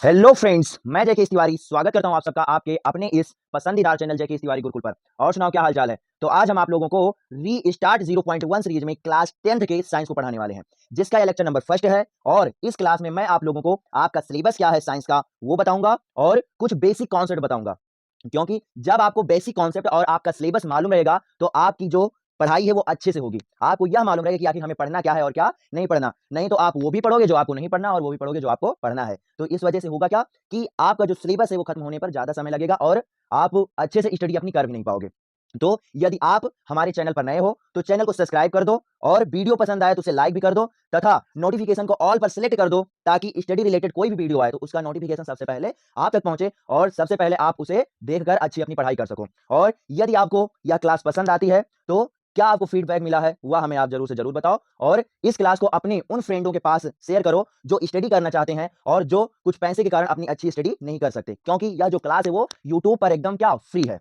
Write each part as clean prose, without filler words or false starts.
Hello friends, मैं जयकेश तिवारी स्वागत करता हूं आप सबका आपके अपने इस पसंदीदा चैनल जयकेश तिवारी गुरुकुल पर। और सुनाओ क्या हाल चाल है। तो आज हम आप लोगों को री स्टार्ट 0.1 सीरीज में क्लास 10th के साइंस को पढ़ाने वाले हैं, जिसका यह लेक्चर नंबर फर्स्ट है। और इस क्लास में मैं आप लोगों को आपका सिलेबस क्या है साइंस का वो बताऊंगा और कुछ बेसिक कॉन्सेप्ट बताऊंगा। क्योंकि जब आपको बेसिक कॉन्सेप्ट और आपका सिलेबस मालूम रहेगा तो आपकी जो पढ़ाई है वो अच्छे से होगी। आपको यह मालूम रहेगा कि आखिर हमें पढ़ना क्या है और क्या नहीं पढ़ना। नहीं तो आप वो भी पढ़ोगे जो आपको नहीं पढ़ना और वो भी पढ़ोगे जो आपको पढ़ना है। तो इस वजह से होगा क्या कि आपका जो सिलेबस है वो खत्म होने पर ज्यादा समय लगेगा और आप अच्छे से स्टडी अपनी कर भी नहीं पाओगे। तो यदि आप हमारे चैनल पर नए हो तो चैनल को सब्सक्राइब कर दो और वीडियो पसंद आए तो उसे लाइक भी कर दो तथा नोटिफिकेशन को ऑल पर सिलेक्ट कर दो ताकि स्टडी रिलेटेड कोई भी वीडियो आए तो उसका नोटिफिकेशन सबसे पहले आप तक पहुंचे और सबसे पहले आप उसे देखकर अच्छी अपनी पढ़ाई कर सको। और यदि आपको यह क्लास पसंद आती है तो क्या आपको फीडबैक मिला है वह हमें आप जरूर से जरूर बताओ। और इस क्लास को अपने उन फ्रेंडों के पास शेयर करो जो स्टडी करना चाहते हैं और जो कुछ पैसे के कारण अपनी अच्छी स्टडी नहीं कर सकते, क्योंकि यह जो क्लास है वो यूट्यूब पर एकदम क्या फ्री है।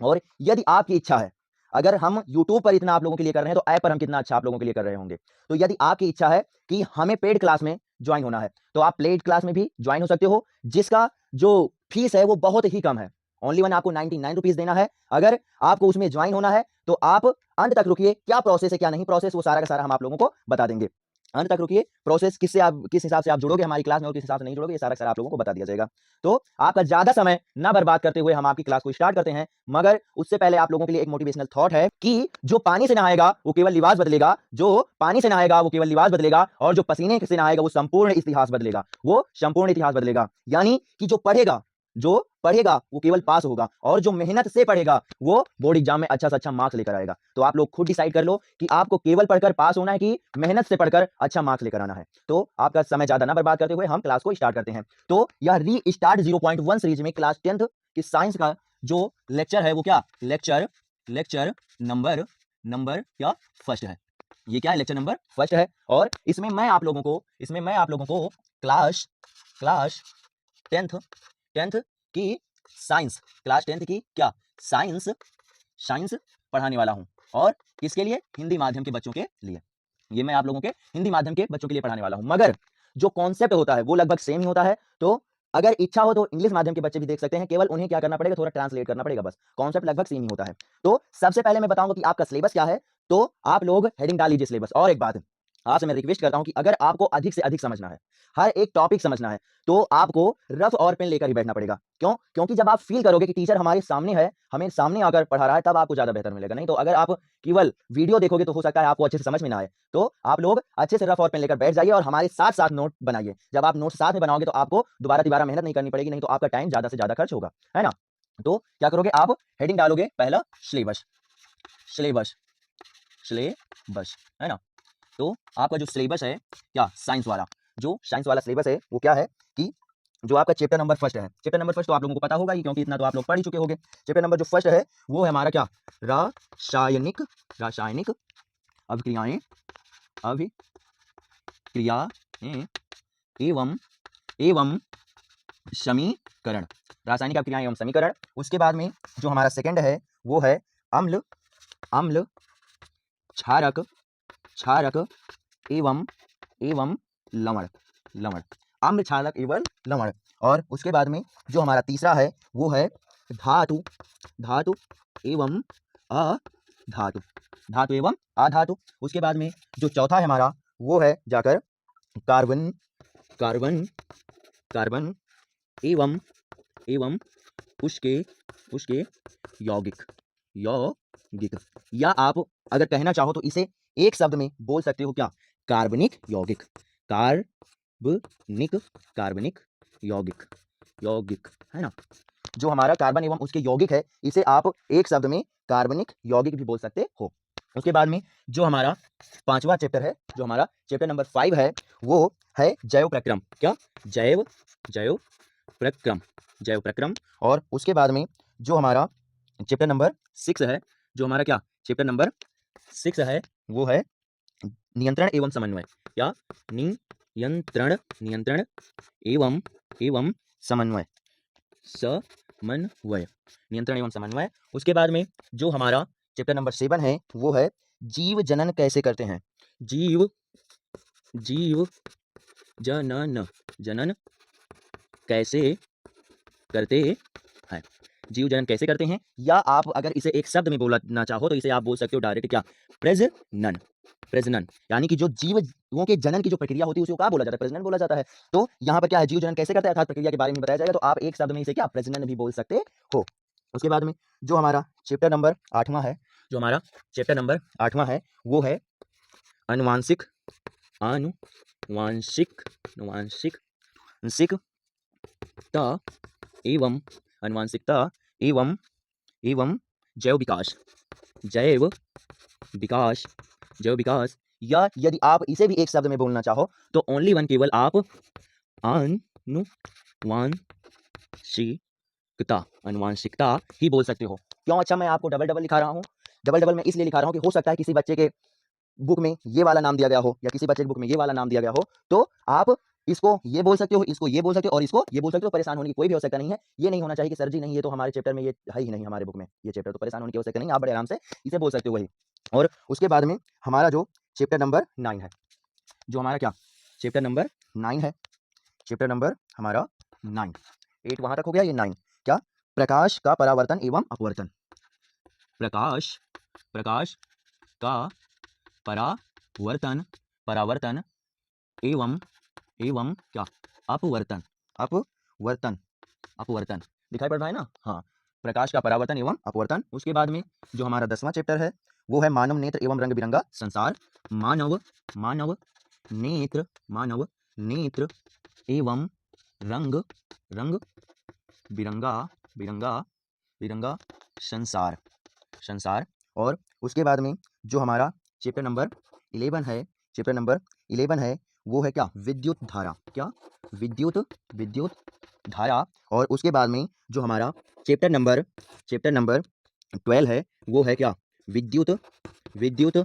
और यदि आपकी इच्छा है, अगर हम YouTube पर इतना आप लोगों के लिए कर रहे हैं तो ऐप पर हम कितना अच्छा आप लोगों के लिए कर रहे होंगे। तो यदि आपकी इच्छा है कि हमें पेड क्लास में ज्वाइन होना है तो आप पेड क्लास में भी ज्वाइन हो सकते हो, जिसका जो फीस है वो बहुत ही कम है। ओनली वन आपको 99 रुपीज देना है। अगर आपको उसमें ज्वाइन होना है तो आप अंत तक रुकिए, क्या प्रोसेस है क्या नहीं प्रोसेस वो सारा का सारा हम आप लोगों को बता देंगे। अंत तक रुकिए, प्रोसेस किससे आप किस हिसाब से आप जुड़ोगे हमारी क्लास में और किस हिसाब से नहीं जुड़ोगे ये सारा का सारा आप लोगों को बता दिया जाएगा। तो आपका ज्यादा समय ना बर्बाद करते हुए हम आपकी क्लास को स्टार्ट करते हैं। मगर उससे पहले आप लोगों के लिए एक मोटिवेशनल थॉट है कि जो पानी से नहाएगा वो केवल लिबास बदलेगा, जो पानी से नहाएगा वो केवल लिबास बदलेगा, और जो पसीने से नहाएगा वो संपूर्ण इतिहास बदलेगा, वो संपूर्ण इतिहास बदलेगा। यानी कि जो पढ़ेगा वो केवल पास होगा और जो मेहनत से पढ़ेगा वो बोर्ड एग्जाम में अच्छा से अच्छा मार्क्स लेकर आएगा। तो आप लोग खुद डिसाइड कर लो कि आपको केवल पढ़कर पास होना है कि मेहनत से पढ़कर अच्छा मार्क्स लेकर आना है। तो आपका समय ज्यादा ना बर्बाद करते हुए हम क्लास को स्टार्ट करते हैं। तो यह री स्टार्ट 0.1 सीरीज में क्लास 10th की साइंस का जो लेक्चर है वो क्या लेक्चर लेक्चर नंबर नंबर क्या फर्स्ट है। ये क्या है लेक्चर नंबर फर्स्ट है। और इसमें मैं आप लोगों को क्लास क्लास 10th की साइंस क्लास 10th की क्या साइंस साइंस पढ़ाने वाला हूं। और किसके लिए? हिंदी माध्यम के बच्चों के लिए। ये मैं आप लोगों के हिंदी माध्यम के बच्चों के लिए पढ़ाने वाला हूं, मगर जो कॉन्सेप्ट होता है वो लगभग सेम ही होता है। तो अगर इच्छा हो तो इंग्लिश माध्यम के बच्चे भी देख सकते हैं, केवल उन्हें क्या करना पड़ेगा, थोड़ा ट्रांसलेट करना पड़ेगा, बस कॉन्सेप्ट लगभग सेम ही होता है। तो सबसे पहले मैं बताऊंगा कि आपका सिलेबस क्या है। तो आप लोग हेडिंग डाल लीजिए सिलेबस। और एक बात आपसे मैं रिक्वेस्ट करता हूं कि अगर आपको अधिक से अधिक समझना है, हर एक टॉपिक समझना है, तो आपको रफ और पेन लेकर ही बैठना पड़ेगा। क्यों? क्योंकि जब आप फील करोगे कि टीचर हमारे सामने है, हमें सामने आकर पढ़ा रहा है, तब आपको ज्यादा बेहतर मिलेगा। नहीं तो अगर आप केवल वीडियो देखोगे तो हो सकता है आपको अच्छे से समझ में ना आए। तो आप लोग अच्छे से रफ और पेन लेकर बैठ जाइए और हमारे साथ साथ नोट बनाइए। जब आप नोट साथ में बनाओगे तो आपको दोबारा तिबारा मेहनत नहीं करनी पड़ेगी, नहीं तो आपका टाइम ज्यादा से ज्यादा खर्च होगा, है ना। तो क्या करोगे आप? हेडिंग डालोगे पहला सिलेबस सिलेबस सिलेबस, है ना। तो आपका जो सिलेबस है क्या साइंस वाला, जो साइंस वाला सिलेबस है वो क्या है कि जो आपका चैप्टर नंबर फर्स्ट है, चैप्टर नंबर फर्स्ट तो आप लोगों को पता होगा ही क्योंकि इतना तो आप लोग पढ़ ही चुके होंगे। चैप्टर नंबर जो फर्स्ट है वो है हमारा क्या रासायनिक रासायनिक अभिक्रियाएं अभिक्रियाएं एवं एवं समीकरण, रासायनिक अभिक्रियाएं एवं समीकरण। उसके बाद में जो हमारा सेकंड है वो है अम्ल अम्ल क्षारक क्षारक एवं एवं लवण लवण, अम्ल क्षारक एवं लवण। और उसके बाद में जो हमारा तीसरा है वो है धातु धातु एवं अधातु धातु एवं अधातु। उसके बाद में जो चौथा है हमारा वो है जाकर कार्बन कार्बन कार्बन एवं एवं उसके उसके यौगिक यौगिक, या आप अगर कहना चाहो तो इसे एक शब्द में बोल सकते हो क्या, कार्बनिक यौगिक कार्बनिक कार्बनिक यौगिक यौगिक, है ना। जो हमारा कार्बन एवं उसके यौगिक है इसे आप एक शब्द में कार्बनिक यौगिक भी बोल सकते हो। उसके बाद में जो हमारा पांचवा चैप्टर है, जो हमारा चैप्टर नंबर 5 है वो है जैव प्रक्रम। क्या? जैव जैव प्रक्रम जैव प्रक्रम। और उसके बाद में जो हमारा चैप्टर नंबर 6 है, जो हमारा क्या चैप्टर नंबर 6 है वो है नियंत्रण एवं समन्वय। क्या? नियंत्रण नियंत्रण एवं एवं समन्वय समन्वय नियंत्रण एवं समन्वय। उसके बाद में जो हमारा चैप्टर नंबर 7 है वो है जीव जनन कैसे करते हैं। जीव जीव जनन जनन कैसे करते हैं, जीव जनन कैसे करते हैं, या आप अगर इसे एक शब्द में बोलना चाहो तो इसे आप बोल सकते हो डायरेक्ट क्या, प्रजनन। प्रजनन यानी कि जो जीवों के जनन की जो प्रक्रिया होती है उसे क्या बोला जाता है, प्रजनन बोला जाता है। तो यहाँ पर क्या है, जीव जनन कैसे करता है अर्थात प्रक्रिया के बारे में बताया जाएगा, तो आप एक शब्द में इसे क्या, प्रजनन भी बोल सकते हो। उसके बाद में जो हमारा चैप्टर नंबर 8वां है, जो हमारा चैप्टर नंबर 8वां है वो है अनुवांशिक अनुवांशिक अनुवांशिक अनुवांशिकता एवं अनुवांशिकता एवं एवं जैव विकास, जैव विकास, जैव विकास, या यदि आप इसे भी एक शब्द में बोलना चाहो तो ओनली वन, केवल आप अनुवांशिकता, अनुवांशिकता ही बोल सकते हो। क्यों? अच्छा, मैं आपको डबल डबल लिखा रहा हूँ। डबल डबल मैं इसलिए लिखा रहा हूँ कि हो सकता है किसी बच्चे के बुक में ये वाला नाम दिया गया हो या किसी बच्चे के बुक में ये वाला नाम दिया गया हो, तो आप इसको ये बोल सकते हो, इसको ये बोल सकते हो और इसको ये बोल सकते हो। परेशान होने की कोई भी आवश्यकता नहीं है। ये नहीं होना चाहिए कि सर जी नहीं, ये तो हमारे चैप्टर में ये है ही नहीं, हमारे बुक में ये चैप्टर, तो परेशान होने की आवश्यकता नहीं है, आप बड़े आराम से इसे बोल सकते हो वही। और उसके बाद में हमारा जो चैप्टर नंबर 9 है, जो हमारा क्या, चैप्टर नंबर 9 है, चैप्टर नंबर हमारा 9, 8 वहां तक हो गया, ये 9 क्या, प्रकाश का परावर्तन एवं अपवर्तन, प्रकाश प्रकाश का परावर्तन परावर्तन एवं एवं क्या, अपवर्तन अपवर्तन अपवर्तन, दिखाई पड़ रहा है ना, हाँ, प्रकाश का परावर्तन एवं अपवर्तन। उसके बाद में जो हमारा 10वां चैप्टर है वो है मानव नेत्र एवं रंग बिरंगा संसार, मानव मानव नेत्र, मानव नेत्र एवं रंग रंग बिरंगा बिरंगा बिरंगा संसार संसार। और उसके बाद में जो हमारा चैप्टर नंबर 11 है, चैप्टर नंबर 11 है वो है क्या, विद्युत धारा, क्या, विद्युत विद्युत धारा। और उसके बाद में जो हमारा चैप्टर नंबर 12 है वो है क्या, विद्युत विद्युत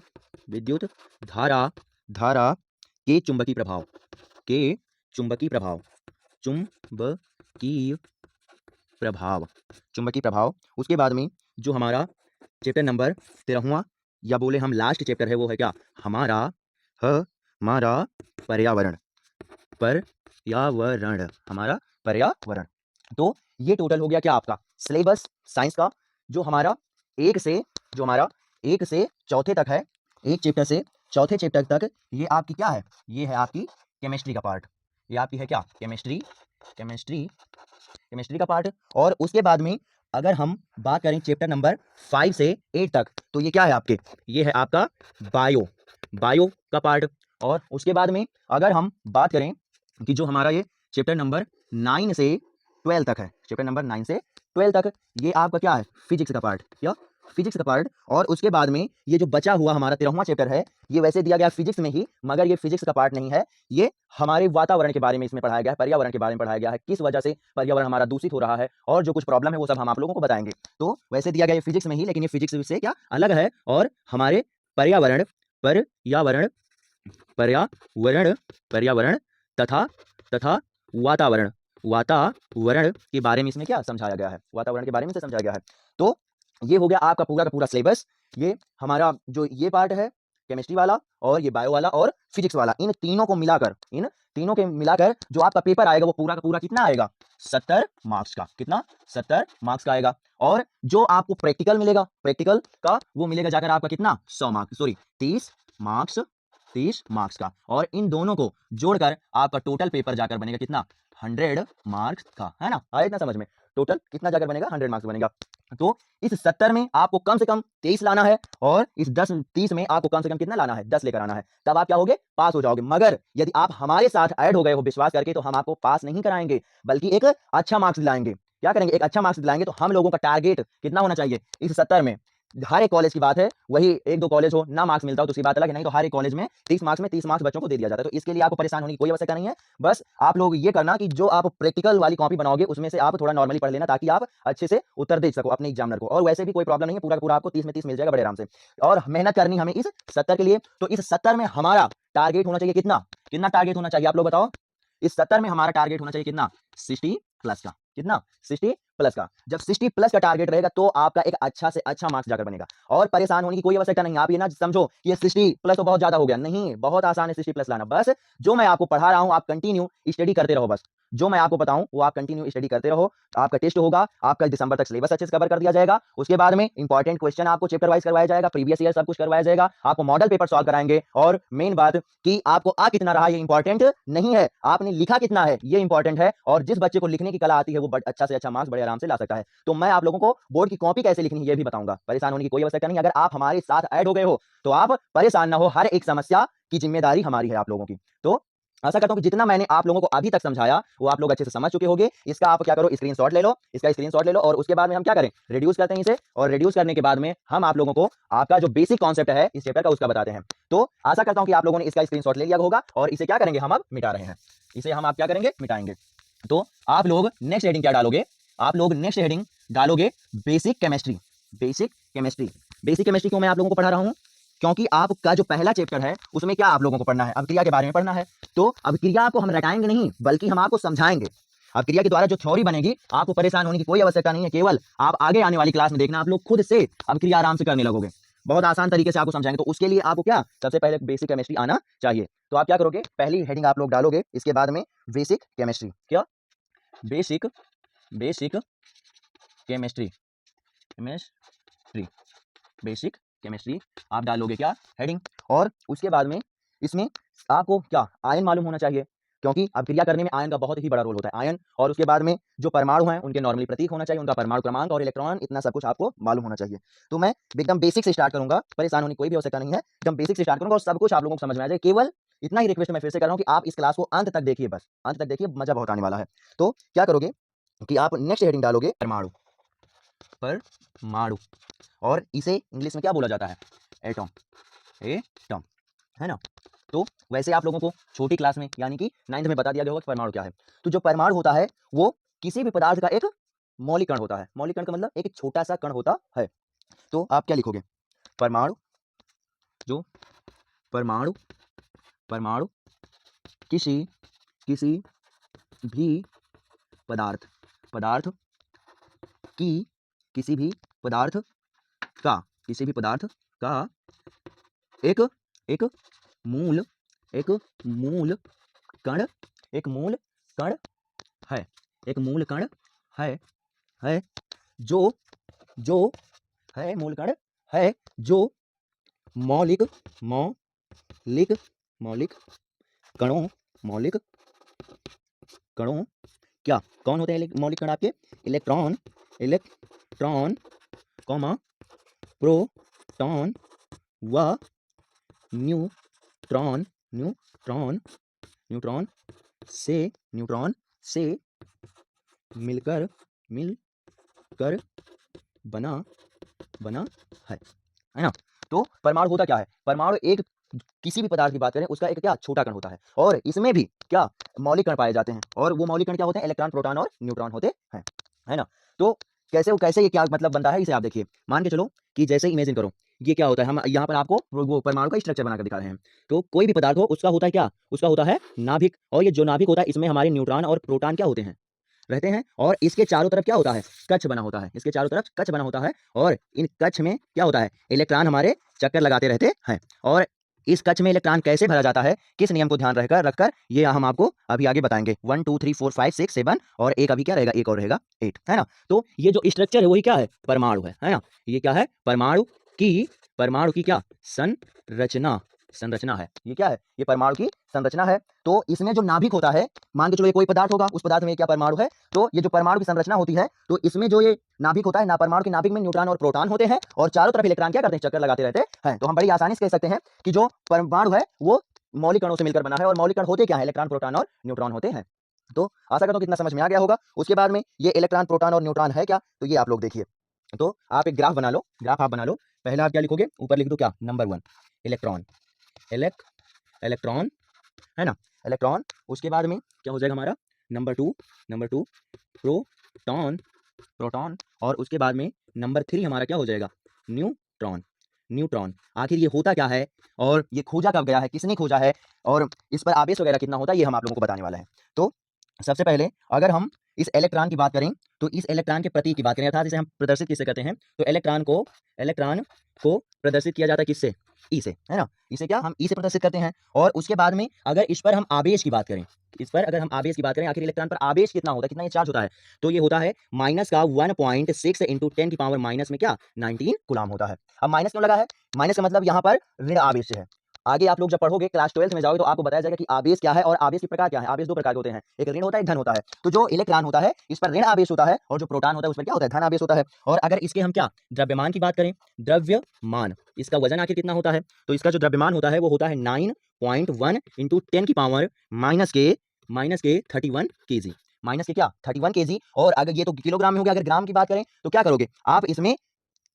विद्युत धारा धारा के चुंबकीय प्रभाव, के चुंबकीय प्रभाव, चुंबकीय प्रभाव, चुंबकीय प्रभाव। उसके बाद में जो हमारा चैप्टर नंबर 13वां या बोले हम लास्ट चैप्टर है वो है क्या, हमारा हमारा पर्यावरण, पर्यावरण, हमारा पर्यावरण। तो ये टोटल हो गया क्या आपका सिलेबस साइंस का, जो हमारा एक से चौथे तक है, एक चैप्टर से चौथे चैप्टर तक। ये आपकी क्या है, ये है आपकी केमिस्ट्री का पार्ट, ये आपकी है क्या, केमिस्ट्री केमिस्ट्री केमिस्ट्री का पार्ट। और उसके बाद में अगर हम बात करें चैप्टर नंबर 5 से 8 तक, तो ये क्या है आपके, ये है आपका बायो बायो का पार्ट। और उसके बाद में अगर हम बात करें कि जो हमारा ये चैप्टर नंबर 9 से 12 तक है, चैप्टर नंबर 9 से 12 तक, ये आपका क्या है, फिजिक्स का पार्ट, या फिजिक्स का पार्ट। और उसके बाद में ये जो बचा हुआ हमारा 13वां चैप्टर है, ये वैसे दिया गया फिजिक्स में ही, मगर ये फिजिक्स का पार्ट नहीं है, ये हमारे वातावरण के बारे में इसमें पढ़ाया गया है, पर्यावरण के बारे में पढ़ाया गया है, किस वजह से पर्यावरण हमारा दूषित हो रहा है और जो कुछ प्रॉब्लम है वो सब हम आप लोगों को बताएंगे। तो वैसे दिया गया ये फिजिक्स में ही, लेकिन ये फिजिक्स से क्या अलग है, और हमारे पर्यावरण पर्यावरण पर्यावरण पर्यावरण तथा तथा वातावरण वातावरण के बारे में इसमें क्या समझाया गया है, वातावरण के बारे में से समझाया गया है। तो ये हो गया आपका पूरा का पूरा सिलेबस। ये हमारा जो ये पार्ट है केमिस्ट्री वाला, और ये बायो वाला और फिजिक्स वाला, इन तीनों को मिलाकर, इन तीनों के मिलाकर जो आपका पेपर आएगा वो पूरा का पूरा कितना आएगा, 70 मार्क्स का, कितना, 70 मार्क्स का आएगा। और जो आपको प्रैक्टिकल मिलेगा, प्रैक्टिकल का वो मिलेगा जाकर आपका कितना, 100 मार्क्स, सॉरी 30 मार्क्स, 30 मार्क्स का। और इन दोनों को जोड़कर आपका टोटल पेपर जाकर बनेगा कितना, 100 मार्क्स का, है ना, आया इतना समझ में, टोटल कितना जाकर बनेगा, 100 मार्क्स बनेगा। तो इस 70 में आपको कम से कम 23 लाना है, और इस 30 में आपको कम से कम कितना लाना है, 10 लेकर आना है, तब आप क्या होगे, पास हो जाओगे। मगर यदि आप हमारे साथ ऐड हो गए हो विश्वास करके, तो हम आपको पास नहीं कराएंगे, बल्कि एक अच्छा मार्क्स दिलाएंगे। क्या करेंगे, एक अच्छा मार्क्स दिलाएंगे। तो हम लोगों का टारगेट कितना होना चाहिए इस 70 में, हर एक कॉलेज की बात है, वही एक दो कॉलेज हो ना मार्क्स मिलता हो तो उसकी बात अलग है, नहीं तो हर एक कॉलेज में 30 मार्क्स में 30 मार्क्स बच्चों को दे दिया जाता है। तो इसके लिए आपको परेशान होने की कोई आवश्यकता नहीं है। बस आप लोग ये करना कि जो आप प्रैक्टिकल वाली कॉपी बनाओगे उसमें से आप थोड़ा नॉर्मली पढ़ लेना, ताकि आप अच्छे से उत्तर दे सको अपने एग्जामिनर को। और वैसे भी कोई प्रॉब्लम नहीं है, पूरा का पूरा आपको 30 में 30 मिल जाएगा बड़े आराम से। और मेहनत करनी हमें इस 70 के लिए। तो इस 70 में हमारा टारगेट होना चाहिए कितना, कितना टारगेट होना चाहिए आप लोग बताओ। इस 70 में हमारा टारगेट होना चाहिए कितना, 60 प्लस का, कितना, 60 प्लस का। जब 60 प्लस का टारगेट रहेगा तो आपका एक अच्छा से अच्छा मार्क्स जाकर बनेगा। और परेशान होने की कोई आवश्यकता नहीं। आप ये ना समझो कि ये 60 प्लस तो बहुत ज्यादा हो गया, नहीं, बहुत आसान है 60 प्लस लाना। बस जो मैं आपको पढ़ा रहा हूं आप कंटिन्यू स्टडी करते रहो। बस जो मैं आपको बताऊं वो आप कंटिन्यू स्टडी करते रहो। आपका टेस्ट होगा, आपका दिसंबर तक सिलेबस अच्छे से कवर कर दिया जाएगा। उसके बाद में इंपॉर्टेंट क्वेश्चन आपको चैप्टर वाइज करवाया जाएगा, प्रीवियस ईयर सब कुछ करवाया जाएगा, आपको मॉडल पेपर सॉल्व कराएंगे। और मेन बात कि आपको आ कितना रहा ये इंपॉर्टेंट नहीं है, आपने लिखा कितना है ये इंपॉर्टेंट है। और जिस बच्चे को लिखने की कला आती है वो अच्छा से अच्छा मार्क्स बड़े आराम से ला सकता है। तो मैं आप लोगों को बोर्ड की कॉपी कैसे लिखनी है ये भी बताऊंगा। परेशान होने की कोई आवश्यकता नहीं। अगर आप हमारे साथ ऐड हो गए हो तो आप परेशान ना हो, हर एक समस्या की जिम्मेदारी हमारी है आप लोगों की। तो आशा करता हूं कि जितना मैंने आप लोगों को अभी तक समझाया वो आप लोग अच्छे से समझ चुके होंगे। इसका आप क्या करो, स्क्रीनशॉट ले लो, इसका स्क्रीनशॉट ले लो। और उसके बाद में हम क्या करें, रिड्यूस करते हैं इसे। और रिड्यूस करने के बाद में हम आप लोगों को आपका जो बेसिक कॉन्सेप्ट है इस चैप्टर का उसका बताते हैं। तो आशा करता हूं कि आप लोगों ने इसका स्क्रीनशॉट ले लिया होगा। और इसे क्या करेंगे, हम अब मिटा रहे हैं। इसे हम आप क्या करेंगे, मिटाएंगे। तो आप लोग नेक्स्ट हेडिंग क्या डालोगे, आप लोग नेक्स्ट हेडिंग डालोगे basic chemistry. Basic chemistry, basic chemistry क्यों मैं आप लोगों को पढ़ा रहा हूं, क्योंकि आपका जो पहला चैप्टर है उसमें क्या आप लोगों को पढ़ना है, अभिक्रिया के बारे में पढ़ना है। तो अभिक्रिया को हम रटाएंगे नहीं बल्कि हम आपको समझाएंगे। अभिक्रिया के द्वारा जो थ्योरी बनेगी आपको परेशान होने की कोई आवश्यकता नहीं है। केवल आप आगे आने वाली क्लास में देखना, आप लोग खुद से अभिक्रिया आराम से करने लगोगे। बहुत आसान तरीके से आपको समझाएंगे। तो उसके लिए आपको क्या, सबसे पहले बेसिक केमिस्ट्री आना चाहिए। तो आप क्या करोगे, पहली हेडिंग आप लोग डालोगे, इसके बाद में बेसिक केमिस्ट्री। क्या, basic basic chemistry, chemistry, basic chemistry आप डालोगे क्या, हेडिंग। और उसके बाद में इसमें आपको क्या, आयन मालूम होना चाहिए, क्योंकि अब क्रिया करने में आयन का बहुत ही बड़ा रोल होता है, आयन। और उसके बाद में जो परमाणु हैं उनके नॉर्मली प्रतीक होना चाहिए, उनका परमाणु क्रमांक और इलेक्ट्रॉन, इतना सब कुछ आपको मालूम होना चाहिए। तो मैं एकदम बेसिक से स्टार्ट करूंगा, परेशान होने की कोई भी आवश्यकता नहीं है, एकदम बेसिक से स्टार्ट करूंगा और सब कुछ आप लोगों को समझ में आ जाए। केवल इतना ही रिक्वेस्ट मैं फिर से कर रहा हूं कि आप इस क्लास को अंत तक देखिए, बस अंत तक देखिए, मजा बहुत आने वाला है। तो क्या करोगे कि आप नेक्स्ट हेडिंग डालोगे परमाणु, परमाणु। और इसे इंग्लिश में क्या बोला जाता है, एटॉम, एटॉम, है ना। तो वैसे आप लोगों को छोटी क्लास में यानी कि 9th में बता दिया गया होगा कि परमाणु क्या है। तो जो परमाणु होता है वो किसी भी पदार्थ का एक मौलिक कण होता है। मौलिक कण का मतलब एक छोटा सा कण होता है। तो आप क्या लिखोगे, परमाणु, जो परमाणु, परमाणु किसी किसी भी पदार्थ, पदार्थ की, किसी भी पदार्थ का, किसी भी पदार्थ का एक एक मूल, एक मूल कण, एक मूल कण है, एक मूल कण है जो जो है, मूल कण है जो मौलिक, मौलिक, मौलिक कणों, मौलिक कणों, क्या कौन होते हैं मौलिक कण आपके, इलेक्ट्रॉन, इलेक्ट्रॉन, कॉमा, प्रोटॉन व न्यूट्रॉन, न्यूट्रॉन, न्यूट्रॉन से, न्यूट्रॉन से मिलकर, मिलकर बना, बना है ना। तो परमाणु होता क्या है, परमाणु एक किसी भी पदार्थ की बात करें उसका एक क्या, छोटा कण होता है। और इसमें भी क्या, मौलिक कण पाए जाते हैं। और वो मौलिक कण क्या होते हैं, इलेक्ट्रॉन, प्रोटॉन और न्यूट्रॉन होते हैं, है ना। तो कैसे ये क्या मतलब बनता है, इसे आप देखिए। मान के चलो कि जैसे इमेजिन करो ये क्या होता है, हम यहाँ पर आपको वो परमाणु का स्ट्रक्चर बनाकर दिखा रहे हैं। तो कोई भी पदार्थ हो उसका होता है क्या, उसका होता है नाभिक। और ये जो नाभिक होता है इसमें हमारे न्यूट्रॉन और प्रोटॉन क्या होते हैं, रहते हैं। और इसके चारों तरफ क्या होता है, कक्ष बना होता है, इसके चारों तरफ कक्ष बना होता है। और इन कक्ष में क्या होता है, इलेक्ट्रॉन हमारे चक्कर लगाते रहते हैं। और इस कक्ष में इलेक्ट्रॉन कैसे भरा जाता है, किस नियम को ध्यान रखकर ये हम आपको अभी आगे बताएंगे। 1 2 3 4 5 6 7 और एक अभी क्या रहेगा, एक और रहेगा 8, है ना। तो ये जो स्ट्रक्चर है वही क्या है, परमाणु है ना। ये क्या है, परमाणु की, परमाणु की क्या, संरचना, संरचना है। ये क्या है, ये परमाणु की संरचना है। तो इसमें जो नाभिक होता है, मान के चलो ये कोई पदार्थ होगा, उस पदार्थ में क्या परमाणु है। तो ये जो परमाणु की संरचना होती है, तो इसमें जो ये नाभिक होता है ना, परमाणु के नाभिक में न्यूट्रॉन और प्रोटॉन होते हैं और चारों तरफ इलेक्ट्रॉन क्या करते हैं, चक्कर लगाते रहते हैं। तो हम बड़ी आसानी से कह सकते हैं कि जो परमाणु है वो मौलिक कणों से मिलकर बना है। और मौलिक कण होते क्या है, इलेक्ट्रॉन, प्रोटॉन और न्यूट्रॉन होते हैं। तो आशा करता हूं कितना समझ में आ गया होगा। उसके बाद में ये इलेक्ट्रॉन, प्रोटॉन और न्यूट्रॉन है क्या, तो ये आप लोग देखिए। तो आप एक ग्राफ बना लो, ग्राफ आप बना लो। पहला आप क्या लिखोगे, ऊपर लिख दो क्या, नंबर 1 इलेक्ट्रॉन, इलेक्ट्रॉन, है ना, इलेक्ट्रॉन। उसके बाद में क्या हो जाएगा हमारा, नंबर 2, नंबर 2 प्रोटॉन, प्रोटॉन। और उसके बाद में नंबर 3 हमारा क्या हो जाएगा, न्यूट्रॉन, न्यूट्रॉन। आखिर ये होता क्या है और ये खोजा कब गया है, किसने खोजा है, और इस पर आवेश वगैरह कितना होता है, ये हम आप लोगों को बताने वाला है। तो सबसे पहले अगर हम इस इलेक्ट्रॉन की बात करें तो इस इलेक्ट्रॉन के प्रतीक की बात करें अर्थात इसे हम प्रदर्शित किससे करते हैं, तो इलेक्ट्रॉन को प्रदर्शित किया जाता है किससे, ई से, है ना। इसे क्या हम ई से प्रदर्शित करते हैं। और उसके बाद में अगर इस पर हम आवेश की बात करें, इस पर अगर हम आवेश की बात करें, आखिर इलेक्ट्रॉन पर आवेश कितना होता है, कितना ये चार्ज होता है, तो ये होता है माइनस का 1.6 इंटू 10 की पावर माइनस में क्या 19 कूलाम होता है। अब माइनस क्यों लगा है, माइनस का मतलब यहाँ पर ऋण आवेश है। आगे आप लोग जब पढ़ोगे क्लास 12th में जाओगे तो आपको बताया जाएगा कि आवेश क्या है और आवेश के प्रकार क्या है। आवेश दो प्रकार के होते हैं, एक ऋण होता है, एक धन होता है। तो जो इलेक्ट्रॉन होता है इस पर ऋण आवेश होता है और जो प्रोटॉन होता है उस पर क्या होता है, धन आवेश होता है। और अगर इसके हम क्या द्रव्यमान की बात करें, द्रव्यमान, इसका वजन आखिर कितना होता है, तो इसका जो द्रव्यमान होता है वो होता है 9.1 इंटू 10 की पावर माइनस के 31 केजी, माइनस के क्या 31 केजी। और अगर ये तो किलोग्राम में हो गया, अगर ग्राम की बात करें तो क्या करोगे आप, इसमें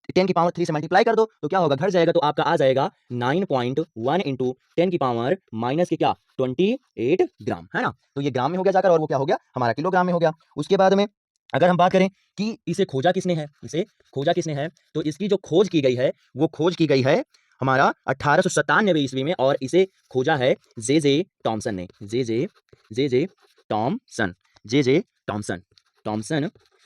10 की पावर 3 से मल्टीप्लाई कर दो तो क्या होगा, घट जाएगा, तो आपका आ जाएगा 9.1 इंटू 10 की पावर माइनस के क्या 28 ग्राम, है ना। तो ये ग्राम में हो गया जाकर और वो क्या हो गया हमारा किलोग्राम में हो गया। उसके बाद में अगर हम बात करें कि इसे खोजा किसने है, इसे खोजा किसने है, तो इसकी जो खोज की गई है वो खोज की गई है हमारा 1897 ईस्वी में, और इसे खोजा है जे टॉमसन ने, जे टॉमसन,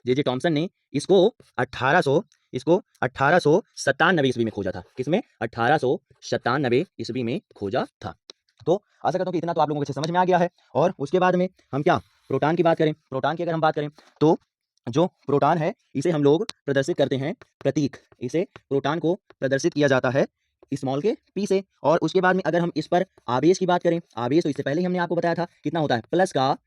जे टॉमसन ने इसको 1897 ईस्वी में खोजा था। किसमें, 1897 ईस्वी में खोजा था। तो आशा करता हूँ कि इतना तो आप लोगों को अच्छे समझ में आ गया है। और उसके बाद में हम क्या प्रोटॉन की बात करें, प्रोटॉन की अगर हम बात करें तो जो प्रोटॉन है इसे हम लोग प्रदर्शित करते हैं प्रतीक, इसे प्रोटॉन को प्रदर्शित किया जाता है स्मॉल के पी से। और उसके बाद में अगर हम इस पर आवेश की बात करें, आवेश तो इससे पहले ही हमने आपको बताया था कितना होता है, प्लस का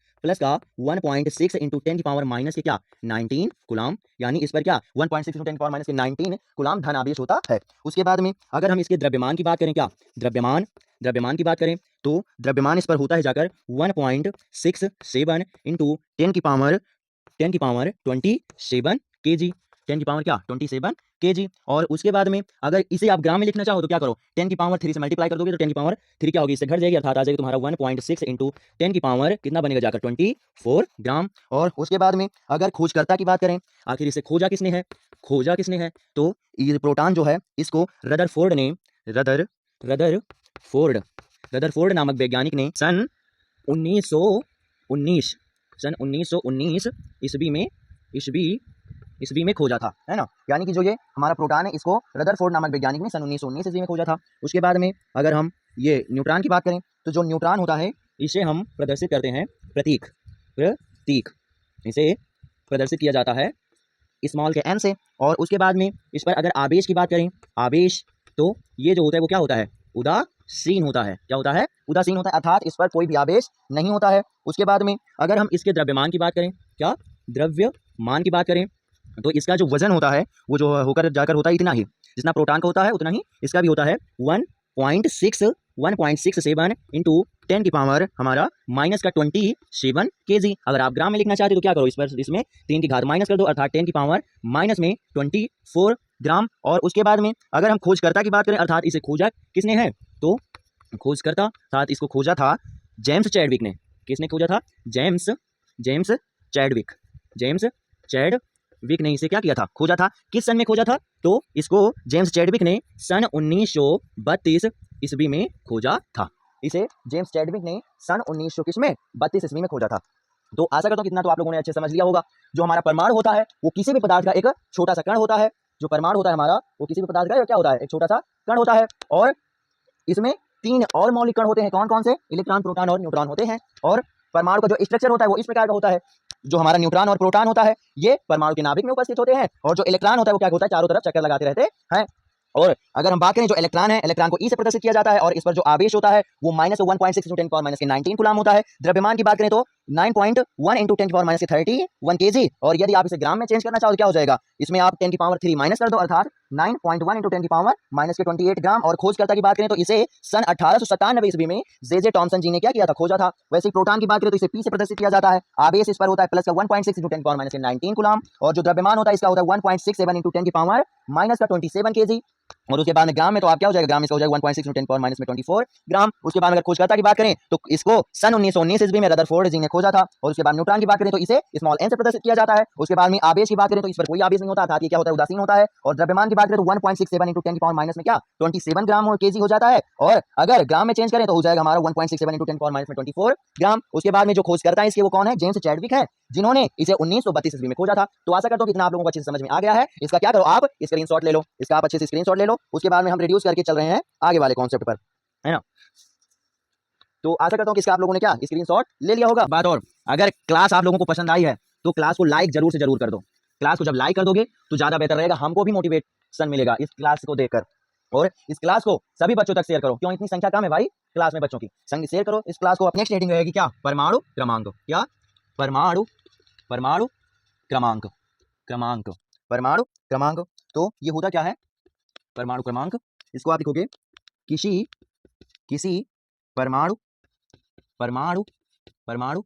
1.6 इंटू 10 की पावर माइनस के क्या 19 कूलाम, यानी इस पर क्या 1.6 इंटू 10 की पावर माइनस के 19 कूलाम धन आवेश होता है। उसके बाद में अगर हम इसके द्रव्यमान की बात करें, क्या द्रव्यमान की बात करें तो द्रव्यमान इस पर होता है जाकर 1.67 इंटू 10 की पावर 27 केजी, 10 की पावर क्या 27 केजी। और उसके बाद में अगर इसे आप ग्राम में लिखना चाहो तो क्या करो, 10 की पावर 3 से मल्टीप्लाई कर दोगे तो 10 की पावर 3 क्या होगी, इससे घट जाएगी, अर्थात आ जाएगा तुम्हारा 1.6 इंटू 10 की पावर कितना बनेगा जाकर 24 ग्राम। और उसके बाद में अगर खोजकर्ता की बात करें, आखिर इसे खोजा किसने है, तो ये प्रोटॉन जो है इसको रदरफोर्ड नामक वैज्ञानिक ने सन 1919 ईस्वी में खोजा था, है ना। यानी कि जो ये हमारा प्रोटॉन है इसको रदरफोर्ड नामक वैज्ञानिक ने सन 1919 ईस्वी में खोजा था। उसके बाद में अगर हम ये न्यूट्रॉन की बात करें तो जो न्यूट्रॉन होता है इसे हम प्रदर्शित करते हैं प्रतीक, इसे प्रदर्शित किया जाता है स्मॉल के एन से। और उसके बाद में इस पर अगर आवेश की बात करें, आवेश तो ये जो होता है वो क्या होता है, उदासीन होता है। क्या होता है, उदासीन होता है, अर्थात इस पर कोई भी आवेश नहीं होता है। उसके बाद में अगर हम इसके द्रव्यमान की बात करें, क्या द्रव्यमान की बात करें तो इसका जो वजन होता है वो जो होकर जाकर होता है इतना ही, जितना प्रोटॉन का होता है उतना ही इसका भी होता है 1.67 इंटू 10 की पावर हमारा माइनस का 27 केजी। अगर आप ग्राम में लिखना चाहते हो तो क्या करो, इसमें 3 की घात माइनस कर दो, अर्थात 10 की पावर माइनस में 24 ग्राम। और उसके बाद में अगर हम खोजकर्ता की बात करें, अर्थात इसे खोजा किसने है, तो खोजकर्ता अर्थात इसको खोजा था जेम्स चैडविक ने। किसने खोजा था, जेम्स चैडविक ने इसे क्या किया था, खोजा था। किस सन में खोजा था, तो इसको जेम्स चैडविक ने सन 1932 ईस्वी में खोजा था। इसे जेम्स चैडविक ने सन 1932 ईस्वी में खोजा था। तो आशा करता हूँ कितना तो आप लोगों ने अच्छे समझ लिया होगा। जो हमारा परमाणु होता है वो किसी भी पदार्थ का एक छोटा सा कण होता है। जो परमाणु होता है हमारा वो किसी भी पदार्थ का क्या होता है, एक छोटा सा कण होता है। और इसमें 3 और मौलिक कण होते हैं, कौन कौन से, इलेक्ट्रॉन, प्रोटॉन और न्यूट्रॉन होते हैं। और परमाणु का जो स्ट्रक्चर होता है वो इस प्रकार का होता है, जो हमारा न्यूट्रॉन और प्रोटॉन होता है ये परमाणु के नाभिक में उपस्थित होते हैं, और जो इलेक्ट्रॉन होता है वो क्या होता है, चारों तरफ चक्कर लगाते रहते हैं। और अगर हम बात करें जो इलेक्ट्रॉन है, इलेक्ट्रॉन को ई से प्रदर्शित किया जाता है, और इस पर जो आवेश होता है वो माइनस 1.6 इंटू 10 की पावर माइनस के 19 कूलाम होता है। द्रव्यमान की बात करें तो 9.1 इंटू 10 की पावर माइनस के 31 केजी। और यदि आप इसे ग्राम में चेंज करना चाहो तो क्या हो जाएगा, इसमें आप 10 की पावर 3 माइनस कर दो, अर्थात 9.1 इंटू 10 की पावर माइनस के 28 ग्राम। और खोजकर्ता की बात करें तो इसे सन 1897 ईस्वी में जे टॉमसन जी ने क्या किया था, खोजा था। वैसे ही प्रोटॉन की बात करें तो इसे पी से प्रदर्शित किया जाता है। आवेश इस पर होता है प्लस का 1.6 इंटू 10 की पावर माइनस के 19 कूलाम। और जो द्रव्यमान होता है इसका होता है 1.67 इंटू 10 की पावर माइनस का 27 केजी। और उसके बाद में ग्राम में तो आप क्या हो जाएगा, ग्राम में इसका हो जाएगा 1.6 × 10 में 24 ग्राम। उसके बाद अगर खोजकर्ता की बात करें तो इसको सन 1919 ईस्वी में रदरफोर्ड जी ने खोजा था। और उसके बाद न्यूट्रॉन की बात करें तो इसे स्मॉल एन से प्रदर्शित किया जाता है। उसके बाद में आवेश की बात करें तो इस पर कोई आवेश नहीं होता, अर्थात ये क्या होता है, उदासीन होता है। और द्रव्यमान की बात करें तो 1.67 × 10 में क्या 27 ग्राम और केजी हो जाता है। और अगर ग्राम में चेंज करें तो हो जाएगा हमारा 1.67 × 10 में 24 ग्राम। उसके बाद में जो खोजकर्ता है इसके वो कौन है, जेम्स चैडविक है, जिन्होंने इसे 1932 ईस्वी में खोजा था। तो आशा करता हूं कि इतना आप लोगों को अच्छे से समझ में आ गया है। इसका क्या करो, आप स्क्रीनशॉट ले लो, इसका आप अच्छे से स्क्रीनशॉट ले लो। उसके बाद में हम रिड्यूस करके चल रहे हैं आगे वाले कॉन्सेप्ट पर, है ना। तो आशा करता हूं कि इसका आप लोगों ने क्या स्क्रीनशॉट ले लिया होगा। बात और, अगर क्लास आप लोगों को पसंद आई है तो क्लास को लाइक जरूर से जरूर कर दो। क्लास को जब लाइक कर दोगे तो ज्यादा बेहतर रहेगा, हमको भी मोटिवेशन मिलेगा इस क्लास को देखकर। और इस क्लास को सभी बच्चों तक शेयर करो, क्यों इतनी संख्या कम है भाई क्लास में बच्चों की, संग शेयर करो इस क्लास को। नेक्स्ट हेडिंग रहेगी क्या, परमाणु क्रमांक। क्या, परमाणु परमाणु क्रमांक, क्रमांक परमाणु क्रमांक। तो ये होता क्या है परमाणु क्रमांक, इसको आप लिखोगे किसी किसी परमाणु परमाणु परमाणु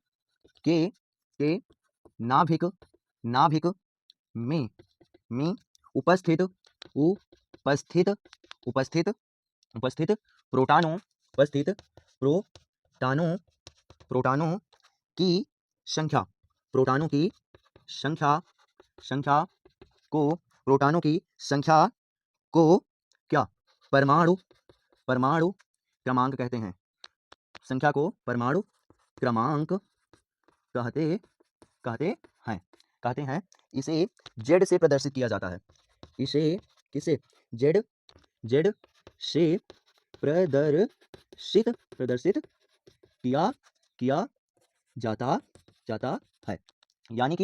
के नाभिक नाभिक में उपस्थित उपस्थित उपस्थित उपस्थित प्रोटॉनों उपस्थित प्रोटॉनों प्रोटॉनों की संख्या, प्रोटॉनों की संख्या संख्या को प्रोटॉनों की संख्या को क्या परमाणु परमाणु क्रमांक कहते हैं। संख्या को परमाणु क्रमांक कहते कहते हैं। इसे जेड से प्रदर्शित किया जाता है। इसे किसे, जेड जेड से प्रदर्शित प्रदर्शित किया किया जाता जाता है। यानी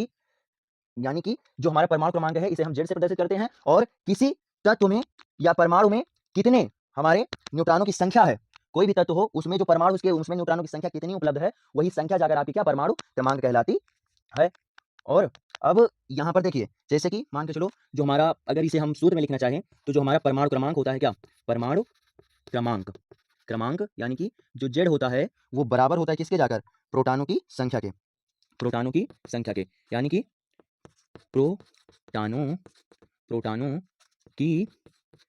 कि जो हमारा परमाणु क्रमांक है इसे हम जेड से प्रदर्शित करते हैं, और किसी तत्व में या परमाणु में कितने हमारे न्यूट्रॉनों की संख्या है, कोई भी तत्व हो उसमें जो परमाणु उसमें न्यूट्रॉनों की संख्या कितनी उपलब्ध है, वही संख्या जाकर आपकी क्या परमाणु क्रमांक कहलाती है। और अब यहाँ पर देखिए, जैसे कि मान के चलो जो हमारा, अगर इसे हम सूत्र में लिखना चाहें तो जो हमारा परमाणु क्रमांक होता है क्या, परमाणु क्रमांक क्रमांक यानी कि जो जेड होता है वो बराबर होता है किसके, जाकर प्रोटॉनों की संख्या के, प्रोटॉनों की संख्या के, यानी कि प्रोटॉनों प्रोटॉनों की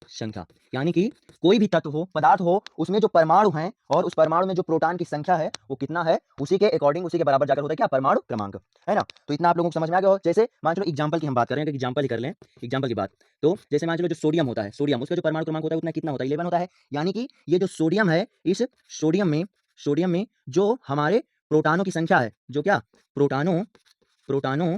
संख्या। यानी कि कोई भी तत्व हो, पदार्थ हो, उसमें जो परमाणु हैं और उस परमाणु में जो प्रोटॉन की संख्या है वो कितना है, उसी के अकॉर्डिंग उसी के बराबर जाकर होता है क्या परमाणु क्रमांक, है ना। तो इतना आप लोगों को समझ में आ गया हो। जैसे मान चलो एग्जांपल की हम बात करें, एग्जांपल ही कर लें, एग्जांपल की बात। तो जैसे मान चलो जो सोडियम होता है, सोडियम उसका जो परमाणु क्रमांक होता है उतना कितना होता है, 11 होता है। यानी कि ये जो सोडियम है, इस सोडियम में जो हमारे प्रोटॉनों की संख्या है, जो क्या प्रोटॉनों प्रोटॉनों